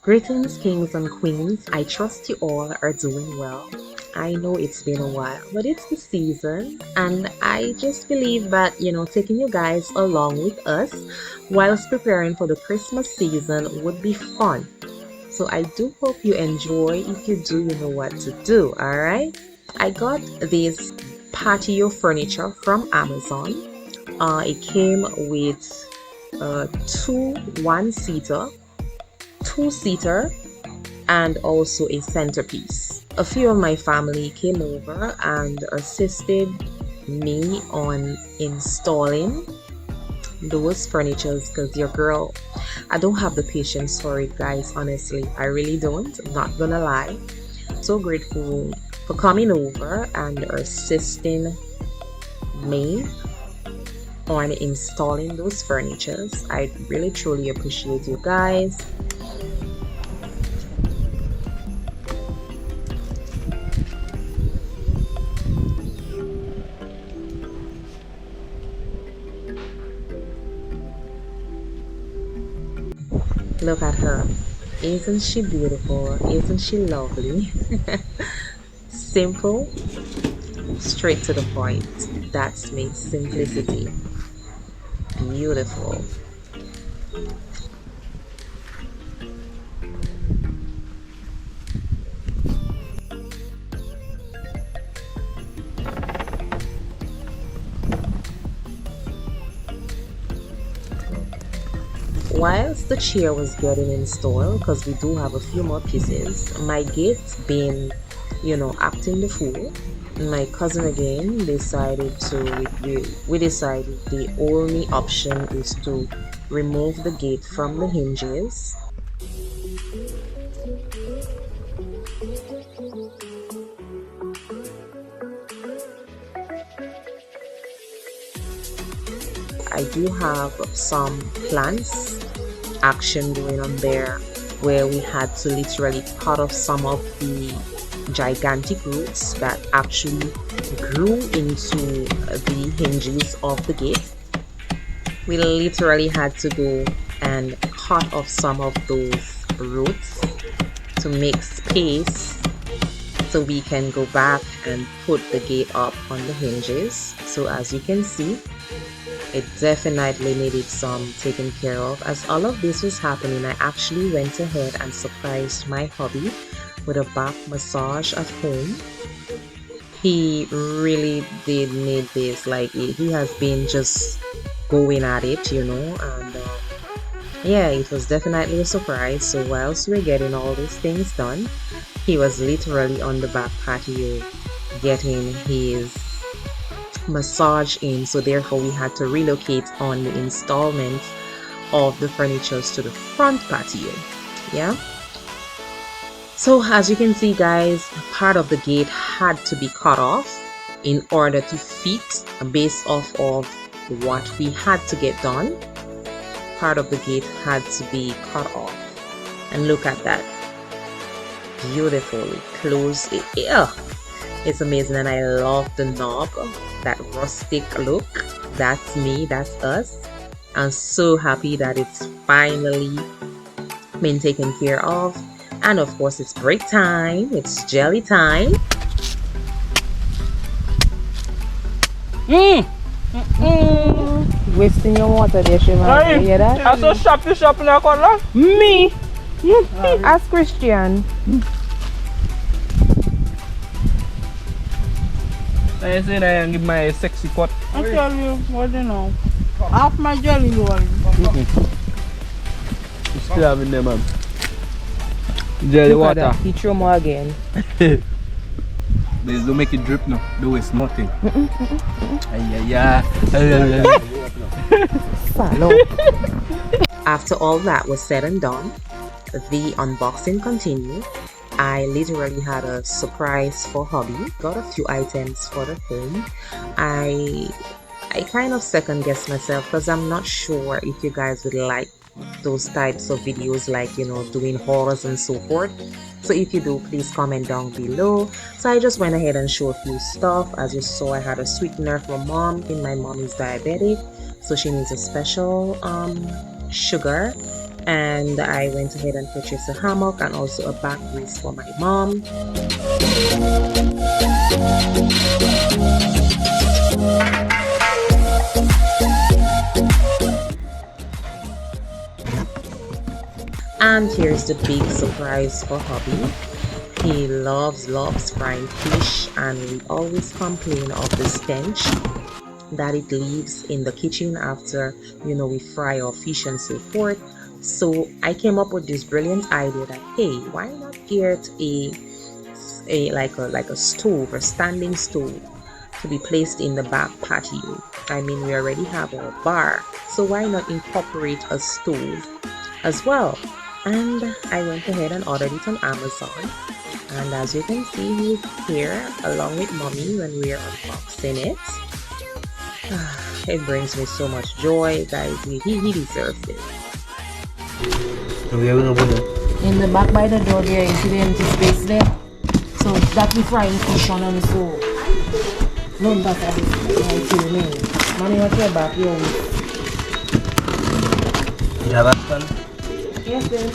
Greetings, kings and queens. I trust you all are doing well. I know it's been a while, but it's the season, and I just believe that, taking you guys along with us whilst preparing for the Christmas season would be fun. So I do hope you enjoy. If you do, you know what to do, alright? I got this patio furniture from Amazon. It came with two one-seater, two-seater, and also a centerpiece. A few of my family came over and assisted me on installing those furnitures because your girl, I don't have the patience for it, guys. Honestly, I really don't. I'm not gonna lie. So grateful for coming over and assisting me on installing those furnitures. I really truly appreciate you guys. Look at her. Isn't she beautiful? Isn't she lovely? Simple, straight to the point. That's me. Simplicity. Beautiful. Whilst the chair was getting installed, because we do have a few more pieces, my gate's been, acting the fool. My cousin again decided we decided the only option is to remove the gate from the hinges. I do have some plants action going on there where we had to literally cut off some of the gigantic roots that actually grew into the hinges of the gate. We literally had to go and cut off some of those roots to make space so we can go back and put the gate up on the hinges. So as you can see, it definitely needed some taken care of. As all of this was happening, I actually went ahead and surprised my hubby with a back massage at home. He really did need this. Like, he has been just going at it, and yeah, it was definitely a surprise. So whilst we were getting all these things done, he was literally on the back patio getting his massage in. So therefore we had to relocate on the installment of the furnitures to the front patio. Yeah, so as you can see, guys, part of the gate had to be cut off in order to fit based off of what we had to get done. Part of the gate had to be cut off, and look at that, beautifully close. It's amazing, and I love the knob, that rustic look. That's me, that's us. I'm so happy that it's finally been taken care of. And of course, it's break time, it's jelly time. Wasting your water there, Shima. You hear that? I saw shop in the corner. Me? Ask Christian. I say that I give my sexy cut. I tell you, what do you know? Half my jelly roll. You still having them, man. Jelly Look at water. that. He threw more again. Please don't make it drip now. Do waste nothing. Ay. Follow. After all that was said and done, the unboxing continued. I literally had a surprise for Hubby. Got a few items for the home. I kind of second guessed myself because I'm not sure if you guys would like those types of videos, like, you know, doing horrors and so forth. So if you do, please comment down below. So I just went ahead and showed a few stuff. As you saw, I had a sweetener for mom. My mom is diabetic, so she needs a special sugar. And I went ahead and purchased a hammock and also a back brace for my mom. And here's the big surprise for Hubby. He loves frying fish, and we always complain of the stench that it leaves in the kitchen after, you know, we fry our fish and so forth. So I came up with this brilliant idea that, hey, why not get like a stove, a standing stove, to be placed in the back patio. I mean, we already have our bar, so why not incorporate a stove as well? And I went ahead and ordered it on Amazon. And as you can see, he's here along with mommy when we are unboxing it. It brings me so much joy, guys. He deserves it. In the back by the door there, you see the empty space there? So that we frying fish on and so. No, that's a bit to me. Mommy, what's your back? You Yes, then.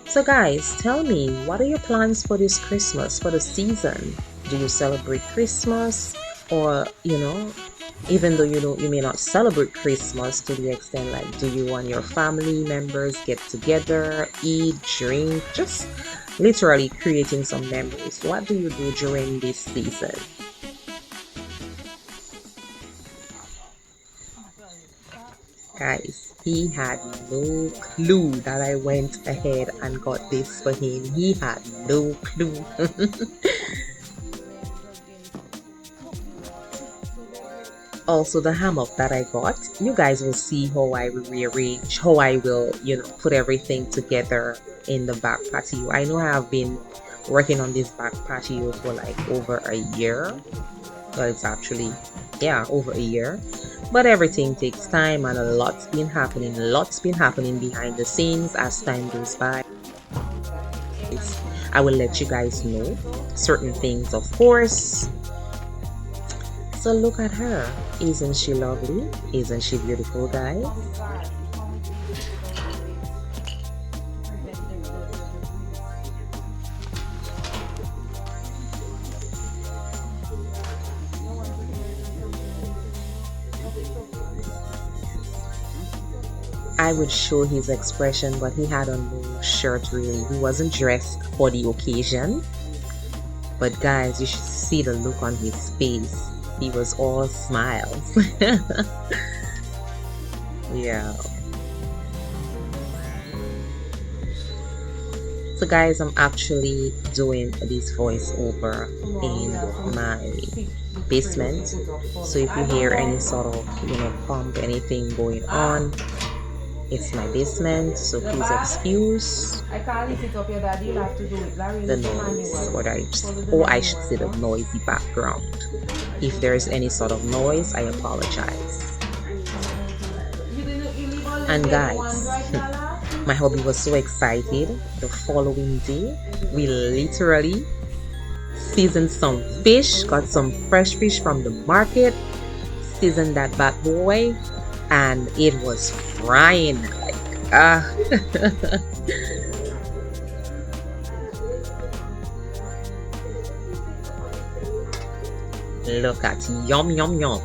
So guys, tell me, what are your plans for this Christmas, for the season? Do you celebrate Christmas? Or, you know, even though you may not celebrate Christmas to the extent, like, do you and your family members get together, eat, drink, just literally creating some memories? What do you do during this season? Guys, he had no clue that I went ahead and got this for him. He had no clue. Also, the hammock that I got, you guys will see how I will rearrange, how I will, you know, put everything together in the back patio. I know I have been working on this back patio for like over a year. Well, it's actually, yeah, over a year. But everything takes time, and a lot's been happening behind the scenes as time goes by. I will let you guys know certain things, of course. So look at her. Isn't she lovely? Isn't she beautiful, guys? I would show his expression, but he had on no shirt really. He wasn't dressed for the occasion. But guys, you should see the look on his face. He was all smiles. Yeah. So guys, I'm actually doing this voiceover in my basement. So if you hear any sort of, you know, pump, anything going on, it's my basement, so please excuse the noise, or I should say the noisy background. If there is any sort of noise, I apologize. And guys, my hubby was so excited. The following day, we literally seasoned some fish, got some fresh fish from the market, seasoned that bad boy, and it was frying like look at yum yum yum.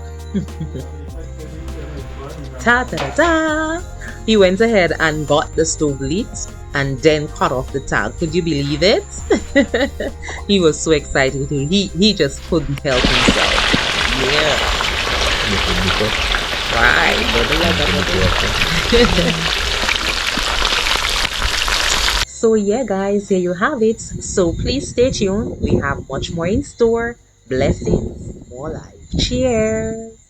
Ta ta ta ta. He went ahead and got the stove lit and then cut off the tag. Could you believe it? He was so excited. He just couldn't help himself. Yeah. Right. So yeah, guys, here you have it. So please stay tuned. We have much more in store. Blessings, more life. Cheers.